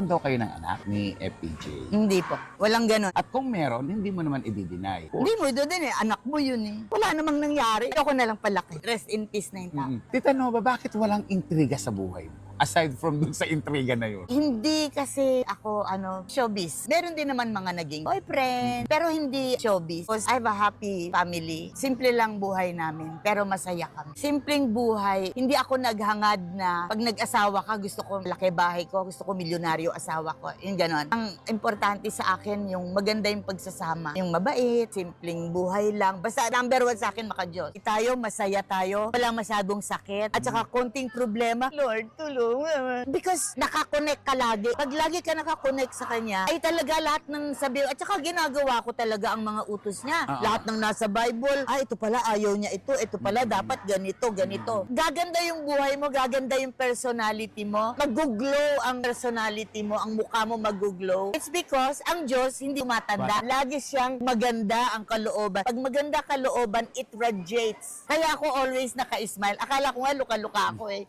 daw kayo ng anak ni FPJ. Hindi po. Walang ganun. At kung meron, hindi mo naman i-deny. Hindi mo doon din eh. Anak mo yun eh. Wala namang nangyari. Ako na lang palaki. Rest in peace na yung tao. Tita Nova, bakit walang intriga sa buhay mo? Aside from dun sa intriga na yun. Hindi kasi ako, showbiz. Meron din naman mga naging boyfriend, pero hindi showbiz. Because I have a happy family. Simple lang buhay namin, pero masaya kami. Simpleng buhay. Hindi ako naghangad na pag nag-asawa ka, gusto ko malaki bahay ko, gusto ko milyonaryo asawa ko. Yung ganon. Ang importante sa akin, yung maganda yung pagsasama. Yung mabait, simpleng buhay lang. Basta number one sa akin, maka-Diyos. Tayo, masaya tayo. Walang masyadong sakit. At saka konting problema. Lord, tulong. Because nakakonect ka lagi. Pag lagi ka nakakonect sa Kanya, ay talaga lahat ng sabi. At saka ginagawa ko talaga ang mga utos niya. Lahat ng nasa Bible, ito pala ayaw niya ito. Ito pala dapat ganito, ganito. Gaganda yung buhay mo, gaganda yung personality mo. Mag-glow ang personality mo, ang mukha mo mag-glow. It's because ang Diyos hindi matanda. Lagi siyang maganda ang kalooban. Pag maganda kalooban, it radiates. Kaya ako always naka-smile. Akala ko nga luka-luka ako eh.